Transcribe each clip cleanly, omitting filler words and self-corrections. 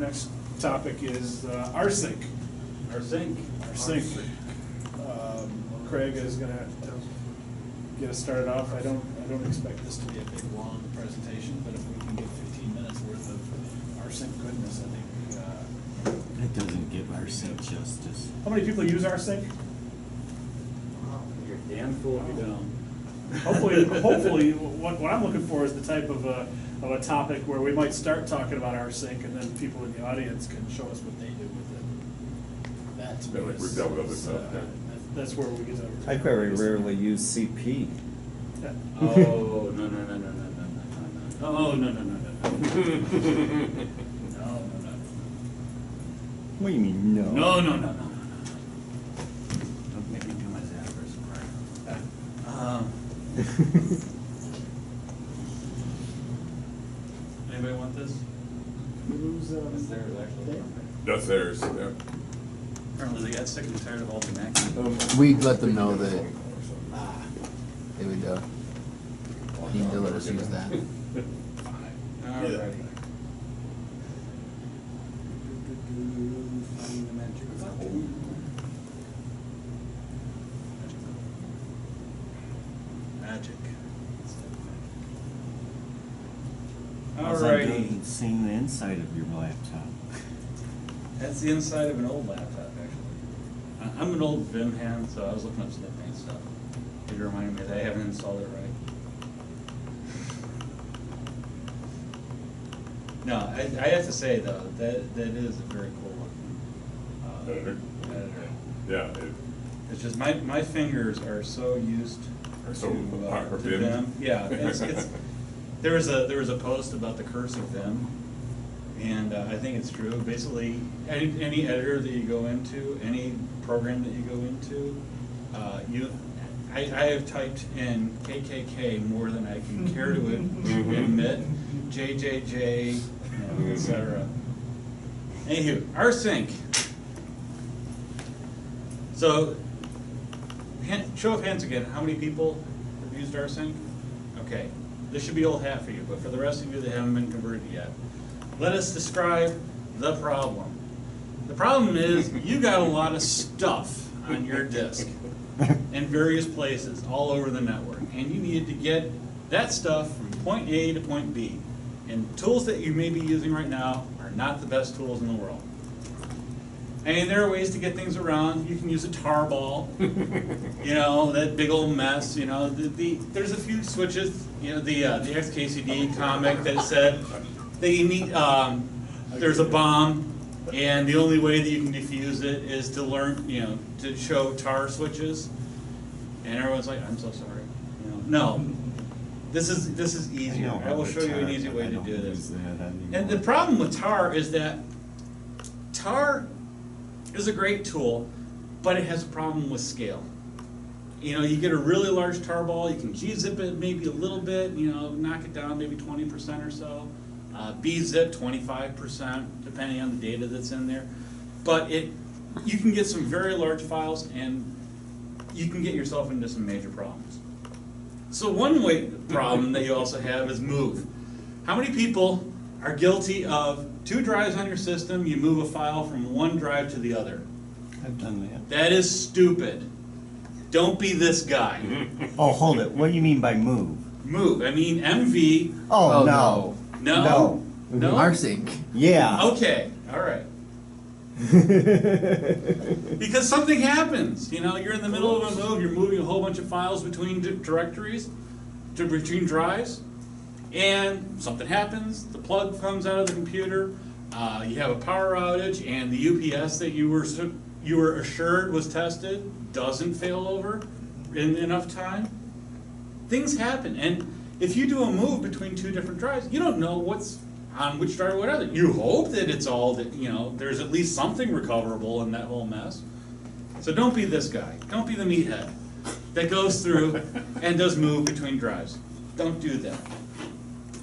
next topic is Rsync. Rsync. Rsync. Craig is going to get us started off. I don't expect this to be a big, long presentation, but if we can get 15 minutes worth of Rsync goodness, I think. It doesn't give Rsync justice. How many people use Rsync? You're damn fool if you don't. Hopefully, what I'm looking for is the type of a topic where we might start talking about Rsync, and then people in the audience can show us what they do with it. That to me Yeah, like is, we've dealt with other stuff, yeah. That's where we get to. I very rarely use CP. Yeah. Oh, no. Oh, no. No. What do you mean, no? No. Don't make me do my Zappers. Anybody want this? Who's, Is there actually? That's theirs, yeah. Apparently they got sick and tired of all the Mac. We'd let them know that they would need to let us use that. Alrighty. Finding the magic button. Magic. How's that Alrighty. doing seeing the inside of your laptop? That's the inside of an old laptop, actually. I'm an old Vim hand, so I was looking up snip paint stuff. It reminded me that I haven't installed it right. No, I have to say though, that is a very cool one. Editor? Editor. Yeah, It's just my fingers are so used Are so to hard for Vim. Vim. Yeah, it's there was a post about the curse of Vim, and I think it's true. Basically, any editor that you go into, any program that you go into, I have typed in KKK more than I can care to admit, JJJ, etc. Anywho, Rsync. So, show of hands again. How many people have used Rsync? Okay, this should be old hat for you, but for the rest of you that haven't been converted yet, let us describe the problem. The problem is you got a lot of stuff on your disk in various places all over the network, and you needed to get that stuff from point A to point B. And tools that you may be using right now are not the best tools in the world. And there are ways to get things around. You can use a tarball, you know, that big old mess. You know, there's a few switches. You know, the XKCD comic that said that you need there's a bomb, and the only way that you can defuse it is to learn, you know, to show tar switches. And everyone's like, I'm so sorry. You know, no, this is easier. I will show you an easy way to do this. And the problem with tar is that tar is a great tool, but it has a problem with scale. You know, you get a really large tarball, you can G-zip it maybe a little bit, you know, knock it down maybe 20% or so. B-zip 25%, depending on the data that's in there. But you can get some very large files, and you can get yourself into some major problems. So one problem that you also have is move. How many people are guilty of 2 drives on your system, you move a file from one drive to the other? I've done that. That is stupid. Don't be this guy. Oh, hold it. What do you mean by move? Move. I mean MV. Oh, Oh, no. No? No. No? Rsync. Yeah. Okay. All right. Because something happens. You know, you're in the middle of a move, you're moving a whole bunch of files between directories, between drives, and something happens, the plug comes out of the computer, you have a power outage, and the UPS that you were assured was tested doesn't fail over in enough time. Things happen, and if you do a move between 2 different drives, you don't know what's on which drive or whatever. You hope that it's all, that, you know, there's at least something recoverable in that whole mess. So don't be this guy. Don't be the meathead that goes through and does move between drives. Don't do that.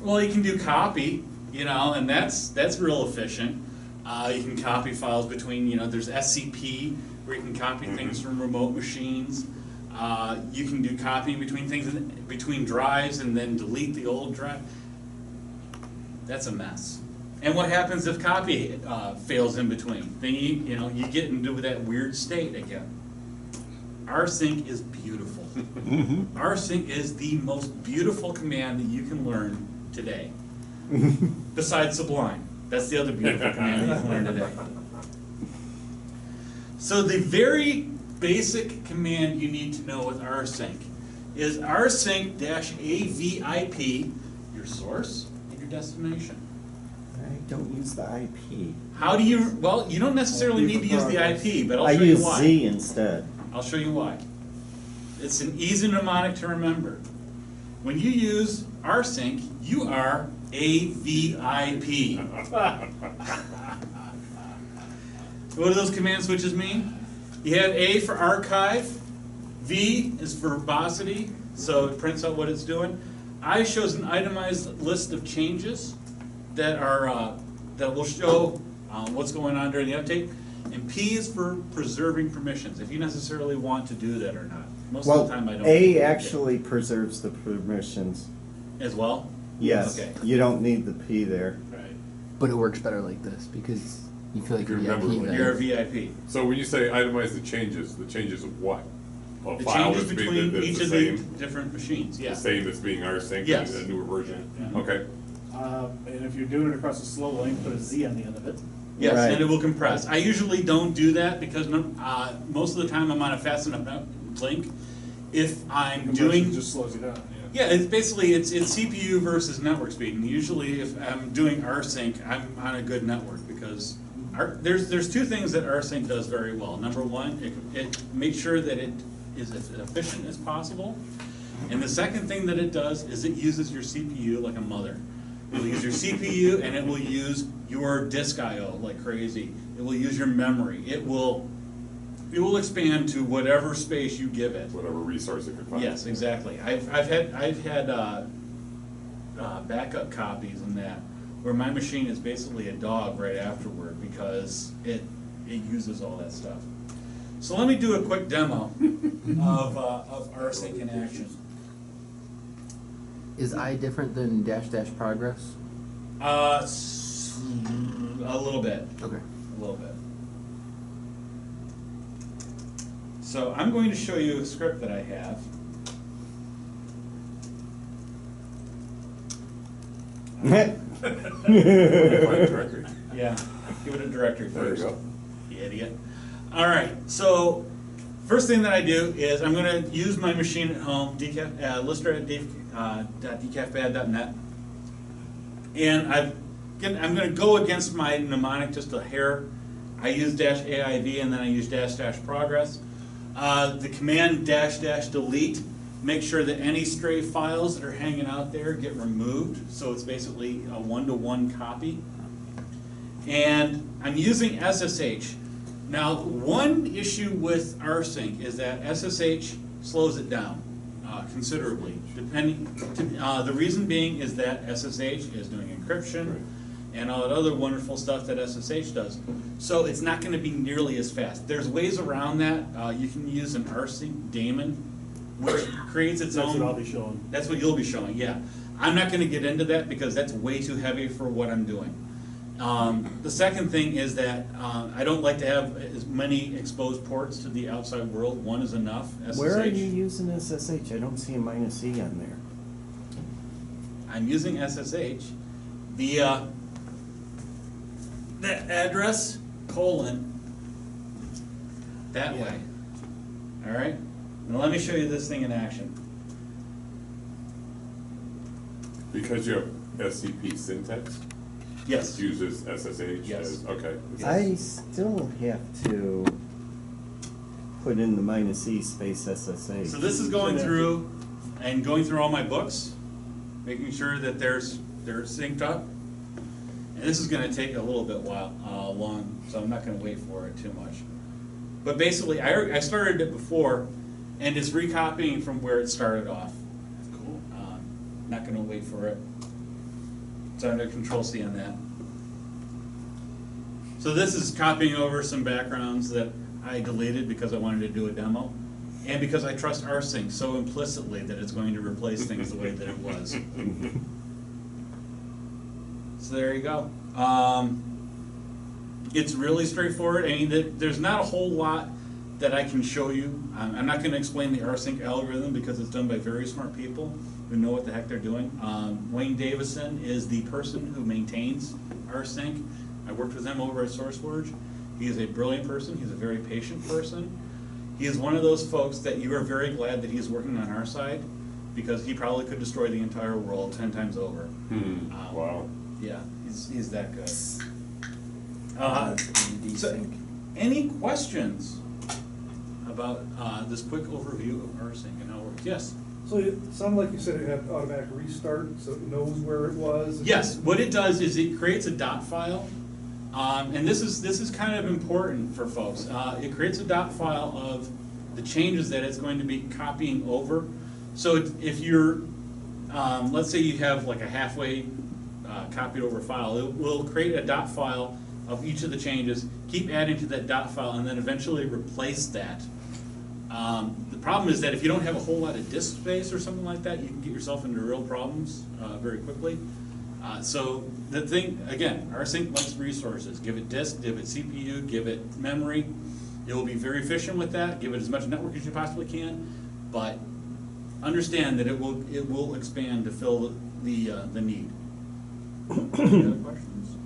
Well, you can do copy, you know, and that's real efficient. You can copy files between, you know, there's SCP where you can copy things from remote machines. You can do copying between things, between drives, and then delete the old drive. That's a mess. And what happens if copy fails in between? Then you get into that weird state again. Rsync is beautiful. Rsync is the most beautiful command that you can learn today. Besides Sublime. That's the other beautiful command that you can learn today. So the very basic command you need to know with Rsync is rsync-avip, your source and your destination. I don't use the IP. How do you, well, you don't necessarily need to use the IP, but I'll I show you use why. Z instead. I'll show you why. It's an easy mnemonic to remember. When you use Rsync, you are AVIP. What do those command switches mean? You have A for archive, V is for verbosity, so it prints out what it's doing. I shows an itemized list of changes that are that will show what's going on during the update. And P is for preserving permissions, if you necessarily want to do that or not. Most of the time I don't. A actually preserves the permissions. As well? Yes, Okay. you don't need the P there. Right. But it works better like this because you feel like You you're remember VIP when then. You're a VIP. So when you say itemize the changes of what? A The file changes that's being, between that's each the of the same, different machines, yeah. the same that's being rsync, Yes. a newer version? Yeah. Okay. And if you're doing it across a slow link, put a Z on the end of it. Yes, Right. and it will compress. I usually don't do that because most of the time I'm on a fast enough link. If I'm Compression doing, just slows you down, yeah, it's basically it's CPU versus network speed. And usually if I'm doing Rsync, I'm on a good network because there's two things that Rsync does very well. Number one, it makes sure that it is as efficient as possible. And the second thing that it does is it uses your CPU like a mother. It will use your CPU and it will use your disk I/O like crazy. It will use your memory. It will expand to whatever space you give it. Whatever resource it can find. Yes, exactly. I've had backup copies and that where my machine is basically a dog right afterward because it uses all that stuff. So let me do a quick demo of Rsync in action. Is I different than -- progress? A little bit. Okay. A little bit. So I'm going to show you a script that I have. Find a directory. Yeah, give it a directory There you first. go. You idiot. All right, so first thing that I do is I'm going to use my machine at home, lister@decafbad.net, and I'm going to go against my mnemonic just a hair. I use -AIV and then I use --progress. The command --delete make sure that any stray files that are hanging out there get removed, so it's basically a one-to-one copy. And I'm using SSH. Now, one issue with Rsync is that SSH slows it down considerably. The reason being is that SSH is doing encryption and all that other wonderful stuff that SSH does. So it's not going to be nearly as fast. There's ways around that. You can use an Rsync daemon, which creates its That's own. what I'll be showing. That's what you'll be showing, yeah. I'm not going to get into that because that's way too heavy for what I'm doing. The second thing is that I don't like to have as many exposed ports to the outside world. One is enough. SSH. Where are you using SSH? I don't see a -E on there. I'm using SSH via the address : that way. All right? Now let me show you this thing in action. Because you have SCP syntax, Yes. it uses SSH Yes. as, okay. I still have to put in the -E space SSH. So this is going through and going through all my books, making sure that they're synced up. And this is going to take a little bit long, so I'm not going to wait for it too much. But basically, I started it before, and it's recopying from where it started off. Cool. Not going to wait for it. So I'm going to Control-C on that. So this is copying over some backgrounds that I deleted because I wanted to do a demo, and because I trust Rsync so implicitly that it's going to replace things the way that it was. So there you go. It's really straightforward. I mean, there's not a whole lot that I can show you. I'm not going to explain the Rsync algorithm because it's done by very smart people who know what the heck they're doing. Wayne Davison is the person who maintains Rsync. I worked with him over at SourceForge. He is a brilliant person. He's a very patient person. He is one of those folks that you are very glad that he's working on our side, because he probably could destroy the entire world 10 times over. Wow. Yeah, he's that good. So, any questions about this quick overview of Rsync and how it works? Yes? So it sounded like you said it had automatic restart, so it knows where it was? Yes, what it does is it creates a dot file, and this is kind of important for folks. It creates a dot file of the changes that it's going to be copying over. So if you're, let's say you have like a halfway copied over file, it will create a dot file of each of the changes, keep adding to that dot file, and then eventually replace that. The problem is that if you don't have a whole lot of disk space or something like that, you can get yourself into real problems very quickly. So the thing, again, Rsync likes resources. Give it disk, give it CPU, give it memory. You'll be very efficient with that. Give it as much network as you possibly can, but understand that it will expand to fill the need. Any other questions?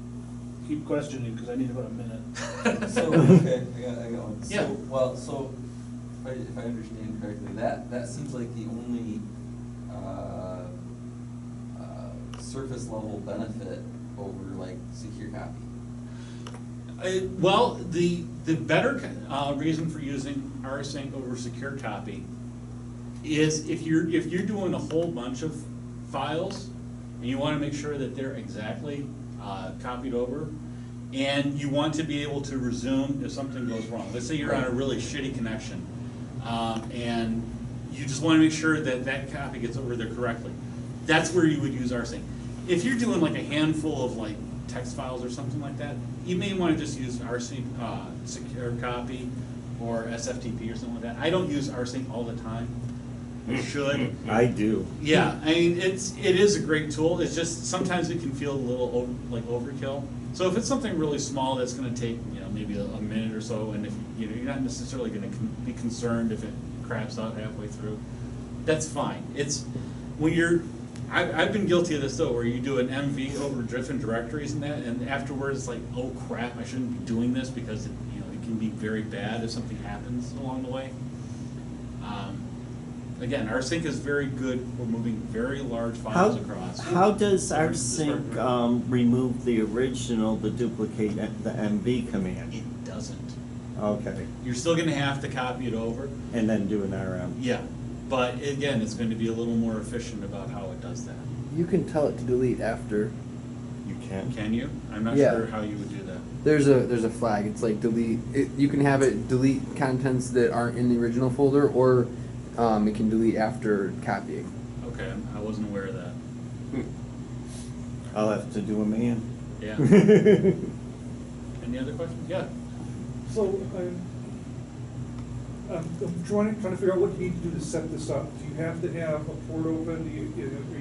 Keep questioning, because I need about a minute. So, okay, I got one. Yeah. So if I understand correctly, that seems like the only surface level benefit over like secure copy. Well, the better reason for using Rsync over secure copy is if you're doing a whole bunch of files and you want to make sure that they're exactly copied over, and you want to be able to resume if something goes wrong. Let's say you're on a really shitty connection, and you just want to make sure that that copy gets over there correctly. That's where you would use Rsync. If you're doing like a handful of like text files or something like that, you may want to just use Rsync secure copy or SFTP or something like that. I don't use Rsync all the time. I should. I do. Yeah, I mean it is a great tool. It's just sometimes it can feel a little like overkill. So if it's something really small that's going to take maybe a minute or so, and if you're not necessarily going to be concerned if it craps out halfway through, that's fine. It's when you're I've been guilty of this though, where you do an MV over different directories and that, and afterwards it's like, oh crap, I shouldn't be doing this because it can be very bad if something happens along the way. Again, Rsync is very good for moving very large files across. How does Rsync remove the original to duplicate the MV command? It doesn't. Okay, You're still going to have to copy it over. and then do an RM. Yeah, but again, it's going to be a little more efficient about how it does that. You can tell it to delete after. You can? Can you? I'm not Yeah. sure how you would do that. There's a flag. It's like delete. You can have it delete contents that aren't in the original folder, or it can delete after copying. Okay, I wasn't aware of that. I'll have to do a man. Yeah. Any other questions? Yeah. So I'm trying to figure out what you need to do to set this up. Do you have to have a port open? Are you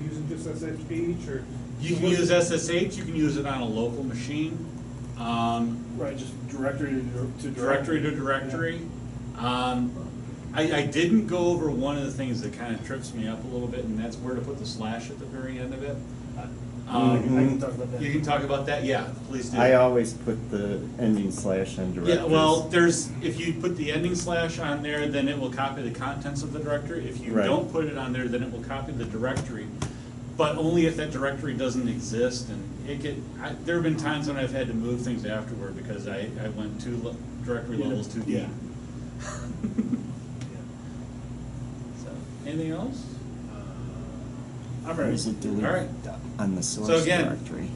using just SSH or? You can use SSH. You can use it on a local machine. Right, just directory to Directory to directory. I didn't go over one of the things that kind of trips me up a little bit, and that's where to put the slash at the very end of it. I can talk about that. You can talk about that? Yeah, please do. I always put the ending slash on directories. Yeah, well, if you put the ending slash on there, then it will copy the contents of the directory. If you Right. don't put it on there, then it will copy the directory, but only if that directory doesn't exist. And there have been times when I've had to move things afterward because I went directory levels too deep. Yeah. So, anything else? I'm Or ready. is it delete All right. on the source So again, directory?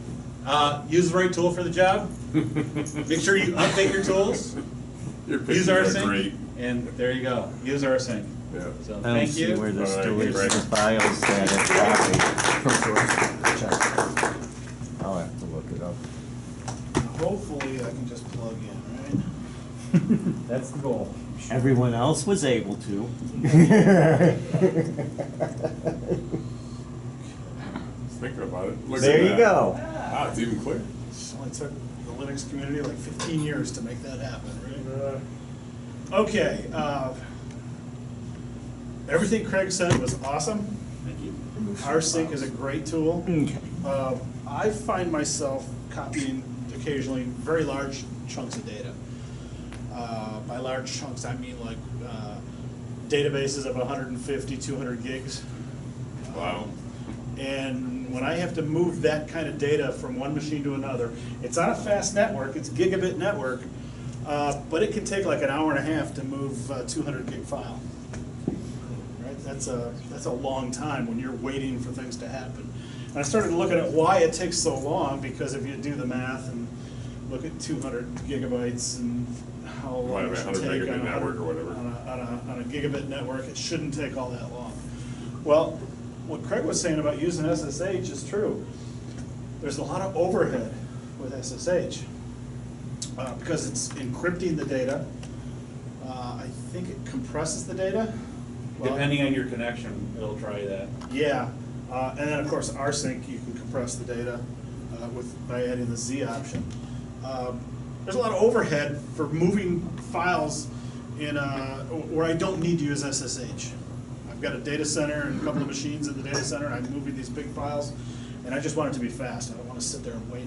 Use the right tool for the job. Make sure you update your tools. Your Use pictures are Rsync, great. and there you go. Use Rsync. Yeah. So I don't thank see you. where this All right, deletes great. the files that it copied. From source. Check. I'll have to look it up. Hopefully I can just plug in, right? That's the goal. Everyone else was able to. Thinking about it. Look There at you that. go. Ah, it's even clear. only took the Linux community like 15 years to make that happen, right? Uh, Okay, everything Craig said was awesome. Thank you. Rsync is a great tool. Okay. I find myself copying occasionally very large chunks of data. By large chunks, I mean like databases of 150, 200 gigs. Wow. And when I have to move that kind of data from one machine to another, it's on a fast network, it's gigabit network, but it can take like an hour and a half to move a 200 gig file. Right? That's a long time when you're waiting for things to happen. And I started looking at why it takes so long, because if you do the math and look at 200 gigabytes and how long it should 100 take megabit on network or whatever. on a gigabit network, it shouldn't take all that long. Well, what Craig was saying about using SSH is true. There's a lot of overhead with SSH because it's encrypting the data. I think it compresses the data. Well, Depending on your connection, it'll try that. yeah, and then of course Rsync, you can compress the data by adding the Z option. There's a lot of overhead for moving files in where I don't need to use SSH. I've got a data center and a couple of machines in the data center, and I'm moving these big files, and I just want it to be fast. I don't want to sit there and wait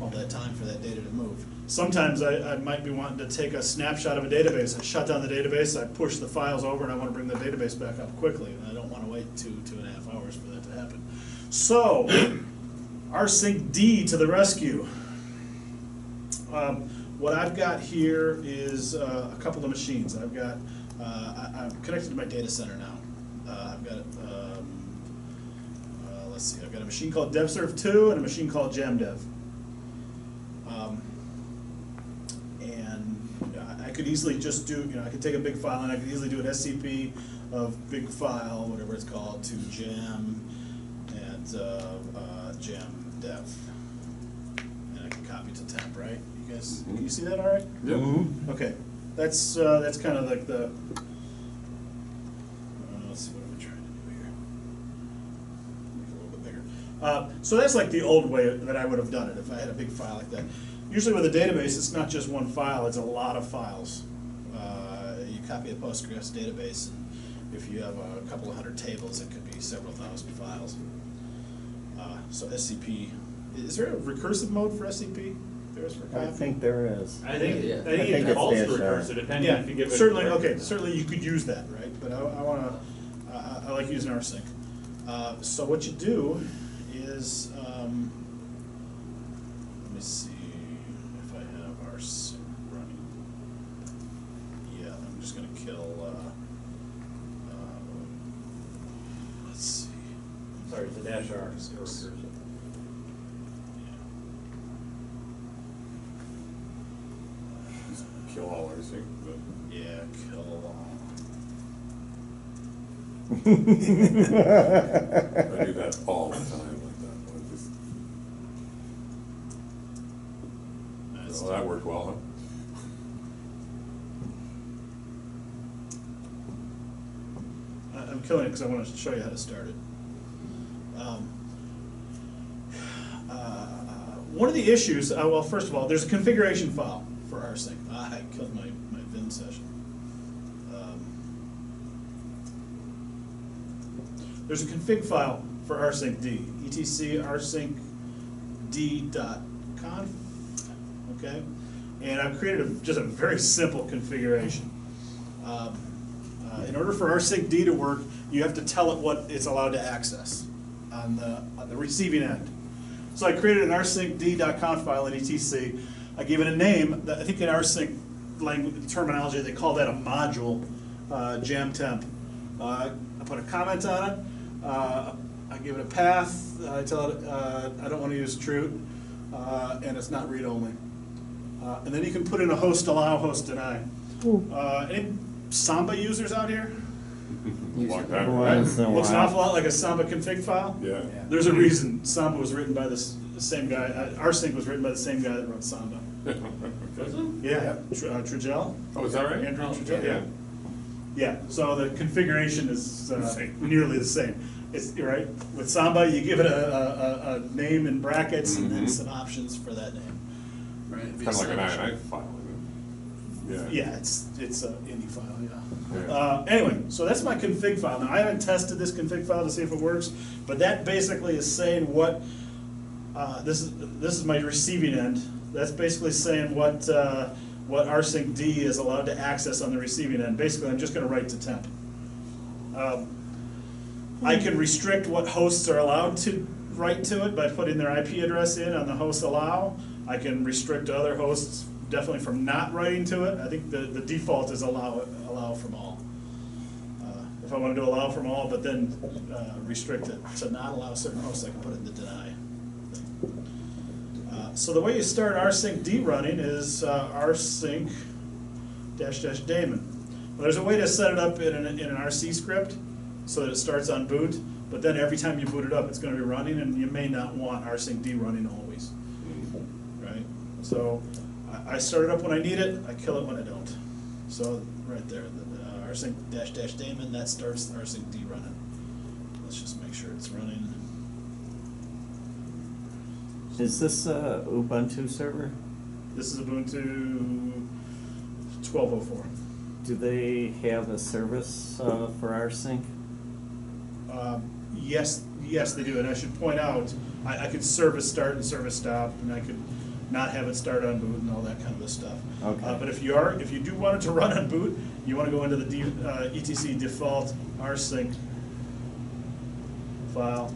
all that time for that data to move. Sometimes I might be wanting to take a snapshot of a database. I shut down the database, I push the files over, and I want to bring the database back up quickly, and I don't want to wait 2.5 hours for that to happen. So, Rsync D to the rescue. What I've got here is a couple of machines. I've got, I'm connected to my data center now. I've got, let's see, I've got a machine called DevServe2 and a machine called JamDev. And I could easily just do, I could take a big file and I could easily do an SCP of big file, whatever it's called, to jam and JamDev. And I can copy to temp, right? You guys, can you see that all right? Yep. Okay, that's kind of like the, let's see, what am I trying to do here? Make it a little bit bigger. So that's like the old way that I would have done it if I had a big file like that. Usually with a database, it's not just one file, it's a lot of files. You copy a Postgres database, and if you have a couple of hundred tables, it could be several thousand files. So SCP, is there a recursive mode for SCP? There's for I copy? think there is. I think Yeah. it I think it's calls for dash R. recursive, depending Yeah, if you give it. certainly, a- okay, certainly you could use that, right? But I wanna, I like using Rsync. So what you do is, let me see if I have Rsync running. Yeah, I'm just gonna kill, let's see. Sorry, it's a dash R. It's a recursive. Kill all our sync. Yeah, kill all. I do that all the time like that. That's Well, that worked well, I'm killing it because I want to show you how to start it. One of the issues, well, first of all, there's a configuration file for Rsync. I killed my Vim session. There's a config file for Rsync D, etc rsync d.conf, okay? And I've created just a very simple configuration. In order for Rsync D to work, you have to tell it what it's allowed to access on the receiving end. So I created an rsync d.conf file in etc. I gave it a name. I think in Rsync language terminology they call that a module, jamtemp. I put a comment on it. I give it a path. I tell it I don't want to use true, and it's not read only. And then you can put in a host allow, host deny. Any Samba users out here? Long time, Well, right? that's the Looks an one. awful lot like a Samba config file. Yeah. There's a reason Samba was written by the same guy. Rsync was written by the same guy that wrote Samba. Yeah, Trudell. Oh, is that right? Andrew Oh, Trudell, yeah. yeah. Yeah, so the configuration is Same. nearly the same. It's, right, with Samba, you give it a name in brackets and then Mhm. some options for that name, right? It'd be Kind of like an a INI file, isn't it? Yeah, it's a INI file, yeah. Yeah. Anyway, so that's my config file. Now, I haven't tested this config file to see if it works, but that basically is saying what, this is my receiving end. That's basically saying what Rsync D is allowed to access on the receiving end. Basically, I'm just gonna write to temp. I can restrict what hosts are allowed to write to it by putting their IP address in on the host allow. I can restrict other hosts definitely from not writing to it. I think the default is allow from all. If I want to do allow from all, but then restrict it to not allow certain hosts, I can put it in the deny. So the way you start Rsync D running is rsync -- daemon. Well, there's a way to set it up in an RC script so that it starts on boot, but then every time you boot it up, it's going to be running, and you may not want Rsync D running always, right? So I start it up when I need it, I kill it when I don't. So right there, the rsync -- daemon, that starts Rsync D running. Let's just make sure it's running. Is this a Ubuntu server? This is Ubuntu 12.04. Do they have a service for Rsync? Yes, they do, and I should point out, I could service start and service stop, and I could not have it start on boot and all that kind of stuff. Okay. But if you do want it to run on boot, you want to go into the etc default rsync file,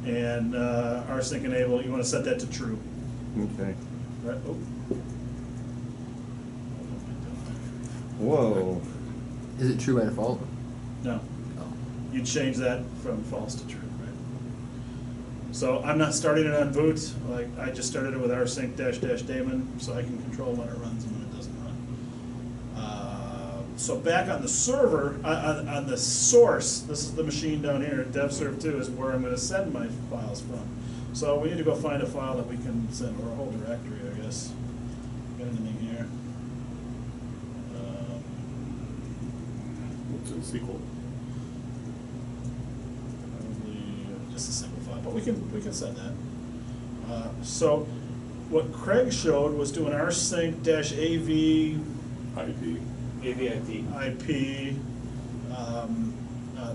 and rsync enable, you want to set that to true. Okay. Right, oh. Whoa. Is it true by default? No, Oh. you change that from false to true, right? So I'm not starting it on boot, like, I just started it with rsync -- daemon, so I can control when it runs and when it doesn't run. So back on the server, on the source, this is the machine down here, devserv2 is where I'm gonna send my files from. So we need to go find a file that we can send, or a whole directory, I guess. Got anything here? What's in SQL? Probably just a single file, but we can send that. So what Craig showed was doing rsync -av IP. IP,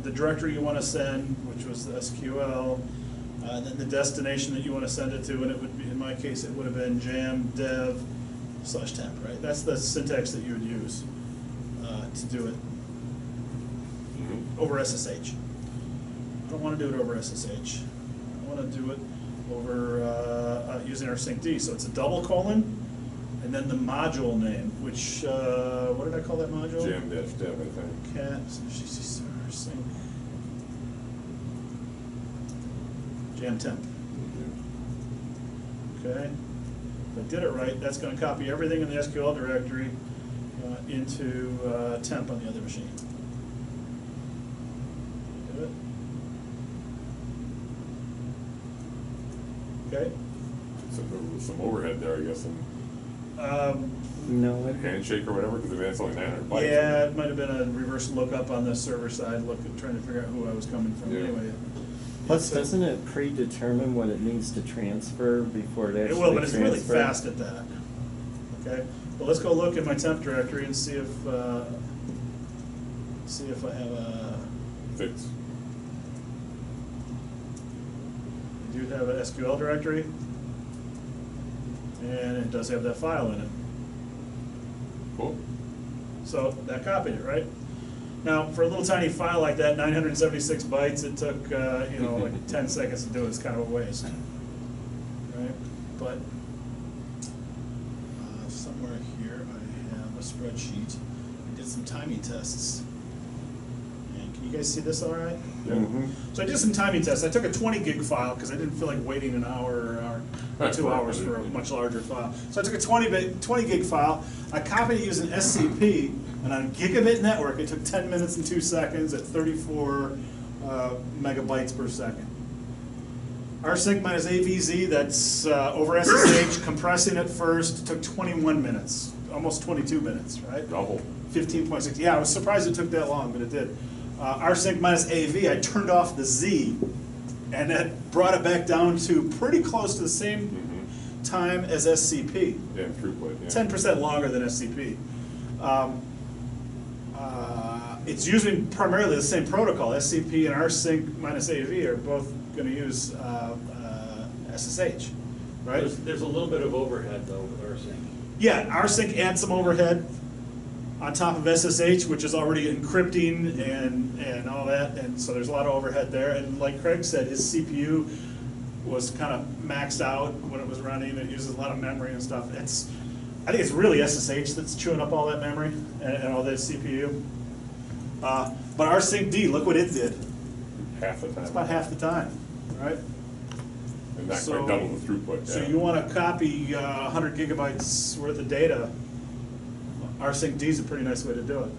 the directory you want to send, which was the SQL, then the destination that you want to send it to, and it would be, in my case, it would have been jam dev /temp, right? That's the syntax that you would use to do it over SSH. I don't want to do it over SSH. I want to do it over using rsync D. So it's a double colon, and then the module name, which, what did I call that module? Jam -dev, I think. Cat, rsync, jam temp. Okay, if I did it right, that's going to copy everything in the SQL directory into temp on the other machine. Do it. Okay. So there was some overhead there, I guess, and No, I handshake or whatever, because that's only 900 bytes. Yeah, it might have been a reverse lookup on the server side, trying to figure out who I was coming from. Yeah. Anyway. Plus, doesn't it predetermine what it needs to transfer before it It actually will, but it's really transfers? fast at that. Okay, well, let's go look in my temp directory and see if I have a. Fix. I do have an SQL directory, and it does have that file in it. Cool. So that copied it, right? Now, for a little tiny file like that, 976 bytes, it took, like 10 seconds to do it. It's kind of a waste, right? But somewhere here I have a spreadsheet. I did some timing tests. And can you guys see this all right? Mhm. So I did some timing tests. I took a 20 gig file because I didn't feel like waiting an hour or 2 hours for a much larger file. So I took a 20 gig file. I copied it using SCP, and on a gigabit network, it took 10 minutes and 2 seconds at 34 megabytes per second. Rsync minus AVZ, that's over SSH, compressing it first, took 21 minutes, almost 22 minutes, right? Double. 15.6. Yeah, I was surprised it took that long, but it did. Rsync minus AV, I turned off the Z, and that brought it back down to pretty close to the same time as SCP. Yeah, throughput, yeah. 10% longer than SCP. It's using primarily the same protocol. SCP and Rsync minus AV are both going to use SSH, right? There's a little bit of overhead though with Rsync. Yeah, Rsync adds some overhead on top of SSH, which is already encrypting and all that, and so there's a lot of overhead there. And like Craig said, his CPU was kind of maxed out when it was running. It uses a lot of memory and stuff. I think it's really SSH that's chewing up all that memory and all that CPU. But Rsync D, look what it did. Half the time. It's about half the time, right? And not So- quite double the throughput, So yeah. you want to copy 100 gigabytes worth of data, Rsync D is a pretty nice way to do it.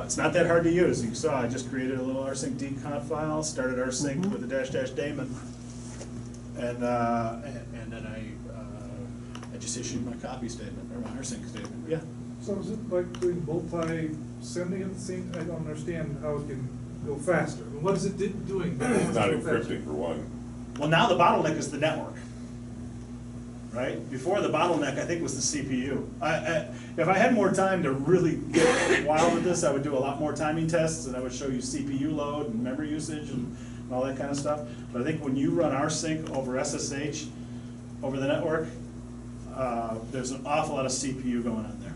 It's not that hard to use. You saw I just created a little Rsync D conf file, started Rsync with a -- daemon, and then I just issued my copy statement, or my Rsync statement, yeah. So is it like doing multi-sending at the same, I don't understand how it can go faster. What is it doing? It's not encrypting for one. Well, now the bottleneck is the network, right? Before the bottleneck, I think, was the CPU. If I had more time to really get wild with this, I would do a lot more timing tests, and I would show you CPU load and memory usage and all that kind of stuff. But I think when you run Rsync over SSH over the network, there's an awful lot of CPU going on there.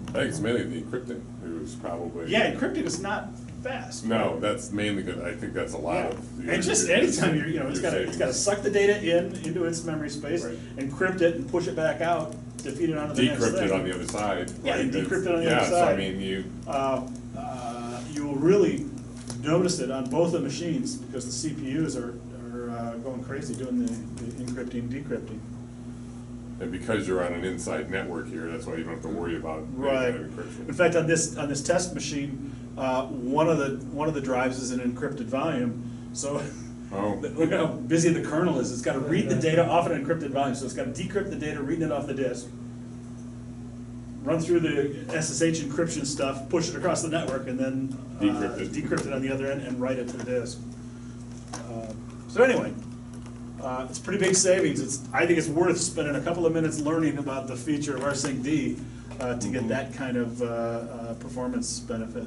I think it's mainly the encrypting. It was probably. Yeah, encrypting is not fast. No, that's mainly good. I think that's a lot of. And just anytime it's got to suck the data into its memory space, Right. encrypt it, and push it back out to feed it onto the next thing. Decrypt it on the other side. Yeah, right? and decrypt it on the Yeah, other so I side. mean, you will really notice it on both the machines because the CPUs are going crazy doing the encrypting, decrypting. and because you're on an inside network here, that's why you don't have to worry about any Right. kind of encryption. In fact, on this test machine, one of the drives is an encrypted volume. So Oh. look how busy the kernel is. It's got to read the data off an encrypted volume. So it's got to decrypt the data, reading it off the disk, run through the SSH encryption stuff, push it across the network, and then decrypt it on the other end and write it to the disk. So anyway, it's pretty big savings. I think it's worth spending a couple of minutes learning about the feature of Rsync D to get that kind of performance benefit.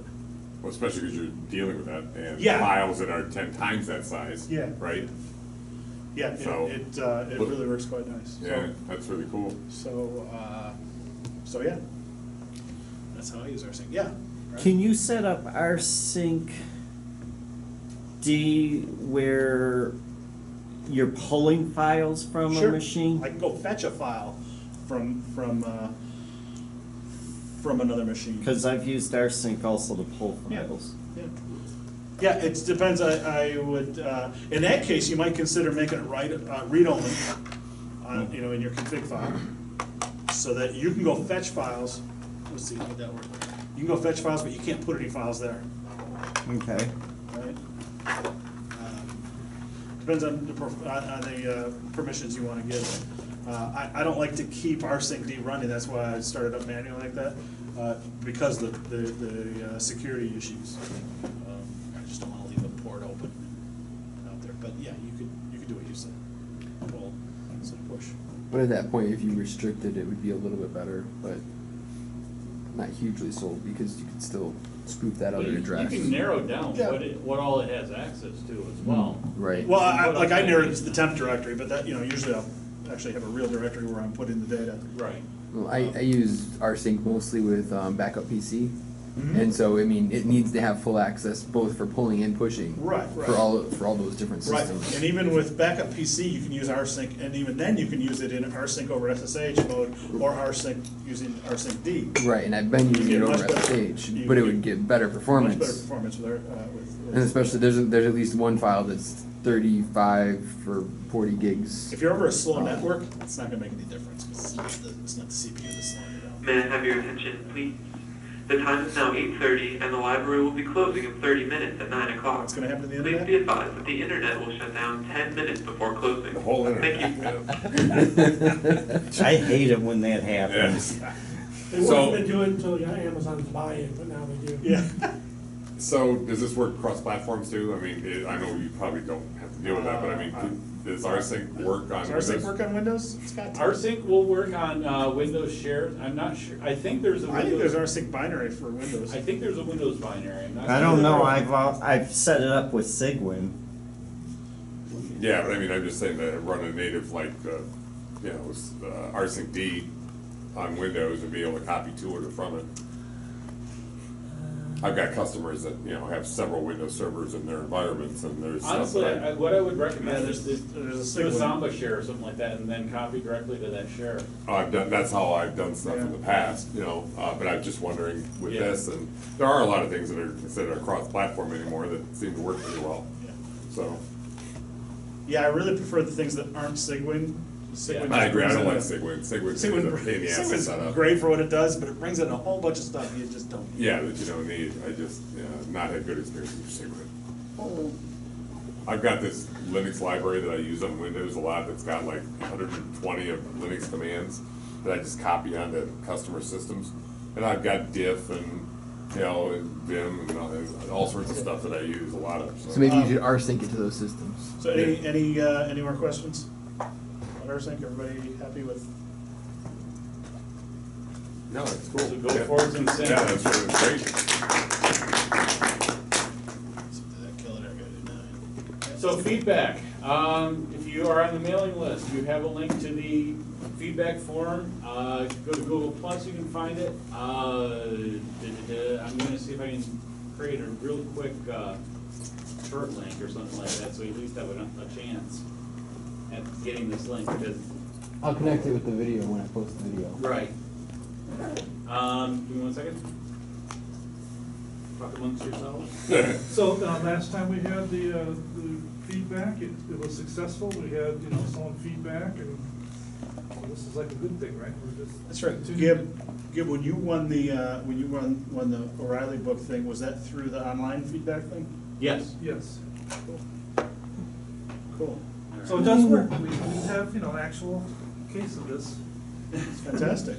Well, especially because you're dealing with that and Yeah. files that are 10 times that size. Yeah. Right? Yeah, So- it really works quite nice. Yeah, that's really cool. So yeah, that's how I use Rsync. Yeah. right. Can you set up Rsync D where you're pulling files from Sure. a machine? I can go fetch a file from another machine. Because I've used Rsync also to pull Yeah. files. Yeah, it depends. I would, in that case, you might consider making it read-only, in your config file, so that you can go fetch files. Let's see, how would that work? You can go fetch files, but you can't put any files there, Okay. right? Depends on the permissions you want to give. I don't like to keep Rsync D running. That's why I started up manually like that, because the security issues. I just don't want to leave a port open out there. But yeah, you could do what you said. Pull instead of push. But at that point, if you restricted, it would be a little bit better, but not hugely so, because you could still spoof that other You address. can narrow down Yeah. what all it has access to as well. Right. Well, I narrowed it to the temp directory, but that usually I'll actually have a real directory where I'm putting the data. Right. Well, I use Rsync mostly with backup PC, Mhm. and so I mean it needs to have full access both for pulling and pushing. Right. For all those different Right, systems. and even with backup PC, you can use Rsync, and even then you can use it in Rsync over SSH mode or Rsync using Rsync D. Right, and I've been You using get it over much better- SSH, you but it get would get better performance. Much better performance with. And especially there's at least one file that's 35 for 40 gigs. If you're over a slow network, it's not gonna make any difference, because it's not the CPU that's slowing it down. May I have your attention, please? The time is now 8:30, and the library will be closing in 30 minutes at 9 o'clock. What's gonna happen to the Please internet? be advised that the internet will shut down 10 minutes before closing. The whole internet. Thank you. Yeah. I hate it when that happens. Yeah. They So- wouldn't do it until Amazon's buy-in, but now they do. Yeah. So does this work across platforms too? I mean, I know you probably don't have to deal with that, but I mean, does Rsync work on Does Rsync Windows? work on Windows? It's got to. Rsync will work on Windows shared. I'm not sure. I think there's a I think Windows. there's Rsync binary for Windows. I think there's a Windows binary. I'm not I sure. don't know, I've set it up with Sigwin. Yeah, but I mean, I'm just saying that run a native like, you know, Rsync D on Windows and be able to copy to it or from it. I've got customers that, you know, have several Windows servers in their environments, and there's stuff Honestly, that what I would recommend is there's a do a Sigwin. Samba share or something like that, and then copy directly to that share. I've done, that's how I've done stuff in the past, you know, but I'm just wondering with this, and there are a lot of things that are cross-platform anymore that seem to work pretty well, Yeah. so. Yeah, I really prefer the things that aren't Sigwin. Sigwin I agree, I don't like brings in Sigwin. Sigwin's a Sigwin, pain in the ass to set Sigwin's up. great for what it does, but it brings in a whole bunch of stuff you just don't need. Yeah, that you don't need, I just, not had good experiences with Sigwin. Oh. I've got this Linux library that I use on Windows a lot that's got like 120 of Linux commands that I just copy onto customer systems. And I've got diff and, you know, and vim and all sorts of stuff that I use a lot of. So maybe you should rsync it to those systems. So any more questions on Rsync? Everybody happy with? No, it's cool. So go forwards and sync. Yeah, that's really great. Did that kill it? I gotta do 9. So feedback, if you are on the mailing list, you have a link to the feedback form. Go to Google Plus, you can find it. I'm gonna see if I can create a real quick, short link or something like that, so you at least have a chance at getting this link, because. I'll connect it with the video when I post the video. Right. Give me 1 second. Talk amongst yourselves. So, last time we had the feedback, it was successful, we had, someone feedback, and so this is like a good thing, right? We're just That's right. continuing. Gib, when you won the O'Reilly book thing, was that through the online feedback thing? Yes. Yes. Cool. So it does work, we have, an actual case of this. It's fantastic.